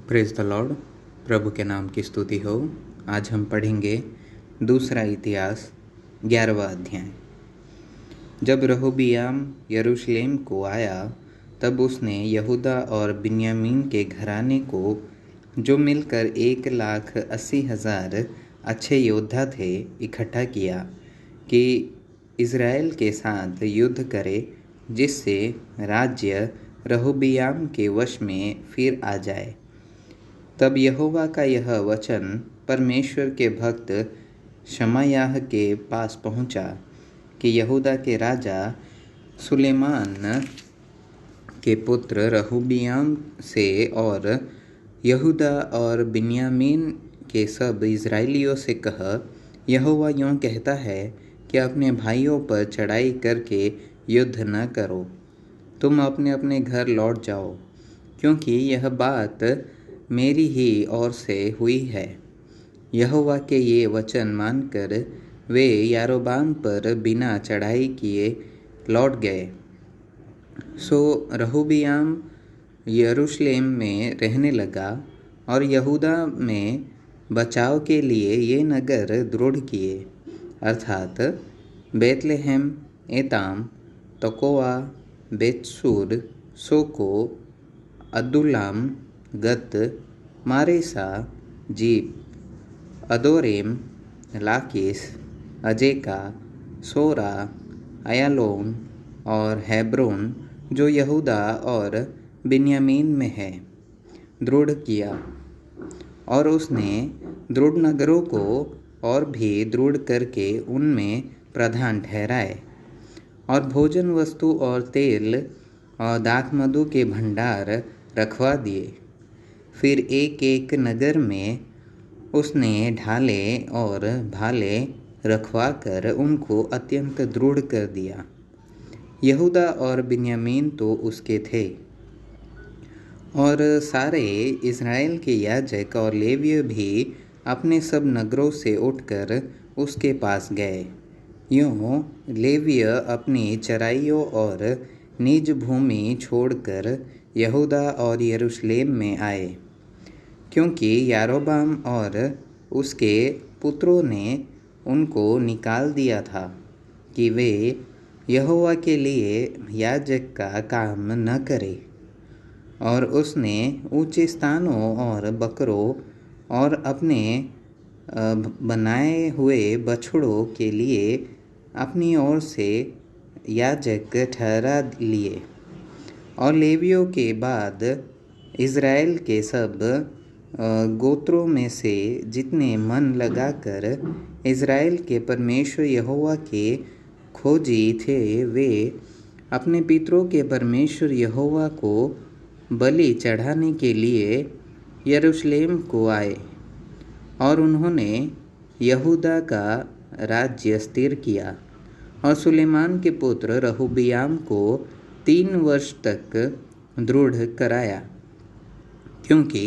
Praise the Lord. प्रभु के नाम की स्तुति हो। आज हम पढ़ेंगे दूसरा इतिहास 11वां अध्याय। जब रहोबियाम यरूशलेम को आया तब उसने यहूदा और बिन्यामीन के घराने को, जो मिलकर 1,80,000 अच्छे योद्धा थे, इकट्ठा किया कि इज़राइल के साथ युद्ध करे, जिससे राज्य रहोबियाम के वश में फिर आ जाए। तब यहोवा का यह वचन परमेश्वर के भक्त शमायाह के पास पहुंचा कि यहूदा के राजा सुलेमान के पुत्र रहोबियाम से और यहूदा और बिन्यामीन के सब इज़राइलियों से कह, यहोवा यूँ कहता है कि अपने भाइयों पर चढ़ाई करके युद्ध न करो, तुम अपने अपने घर लौट जाओ, क्योंकि यह बात मेरी ही ओर से हुई है। यहोवा के ये वचन मानकर वे यारोबाम पर बिना चढ़ाई किए लौट गए। सो रहोबियाम यरूशलेम में रहने लगा और यहूदा में बचाव के लिए ये नगर दृढ़ किए, अर्थात बेतलेहम, एताम, तकोआ, बेतसूर, सोको, अदुल्लाम, गत, मारेसा, जीप, अदोरेम, लाकीस, अजेका, सोरा, अयालोन और हेब्रोन, जो यहूदा और बिन्यामीन में है, दृढ़ किया। और उसने दृढ़ नगरों को और भी दृढ़ करके उनमें प्रधान ठहराए, और भोजन वस्तु और तेल और दाखमधु के भंडार रखवा दिए। फिर एक एक नगर में उसने ढाले और भाले रखवा कर उनको अत्यंत दृढ़ कर दिया। यहूदा और बिन्यामीन तो उसके थे, और सारे इज़राइल के याजक और लेवीय भी अपने सब नगरों से उठकर उसके पास गए। यूँ लेवीय अपनी चराइयों और निज भूमि छोड़कर यहूदा और यरूशलेम में आए, क्योंकि यारोबाम और उसके पुत्रों ने उनको निकाल दिया था कि वे यहोवा के लिए याजक का काम न करें। और उसने ऊंचे स्थानों और बकरों और अपने बनाए हुए बछड़ों के लिए अपनी ओर से याजक ठहरा लिए। और लेवियों के बाद इज़राइल के सब गोत्रों में से जितने मन लगाकर इज़राइल के परमेश्वर यहोवा के खोजी थे, वे अपने पितरों के परमेश्वर यहोवा को बलि चढ़ाने के लिए यरूशलेम को आए। और उन्होंने यहूदा का राज्य स्थिर किया और सुलेमान के पुत्र रहोबियाम को 3 वर्ष तक दृढ़ कराया, क्योंकि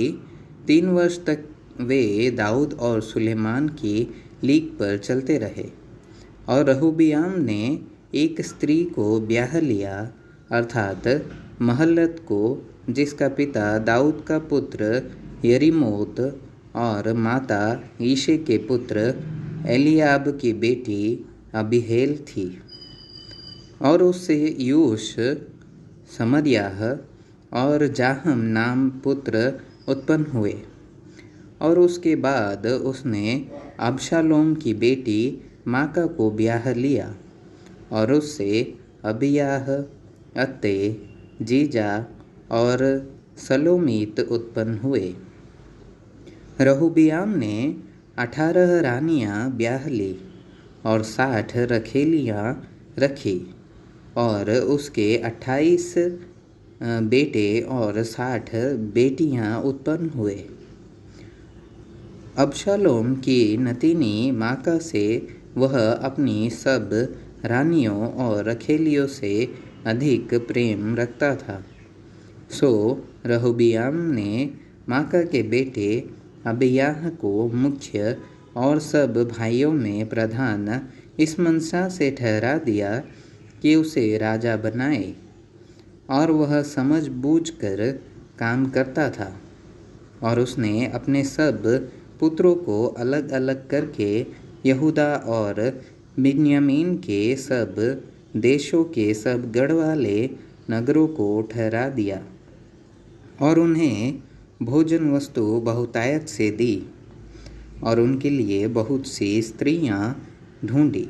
3 वर्ष तक वे दाऊद और सुलेमान की लीक पर चलते रहे। और रहोबियाम ने एक स्त्री को ब्याह लिया, अर्थात महलत को, जिसका पिता दाऊद का पुत्र यरीमोत और माता यिशै के पुत्र एलियाब की बेटी अबीहेल थी। और उससे यूश, समर्याह और जाहम नाम पुत्र उत्पन्न हुए। और उसके बाद उसने अबशालोम की बेटी माका को ब्याह लिया, और उससे अबियाह, अत्ते, जीजा और सलोमीत उत्पन्न हुए। रहोबियाम ने 18 रानियां ब्याह ली और 60 रखेलियां रखी, और उसके 28 बेटे और 60 बेटियां उत्पन्न हुए। अबशालोम की नतीनी माका से वह अपनी सब रानियों और रखेलियों से अधिक प्रेम रखता था। सो रहोबियाम ने माका के बेटे अबियाह को मुख्य और सब भाइयों में प्रधान इस मनसा से ठहरा दिया कि उसे राजा बनाए, और वह समझ बूझ कर काम करता था। और उसने अपने सब पुत्रों को अलग अलग करके यहूदा और बिन्यामीन के सब देशों के सब गढ़ वाले नगरों को ठहरा दिया और उन्हें भोजन वस्तु बहुतायत से दी और उनके लिए बहुत सी स्त्रियां ढूंढी।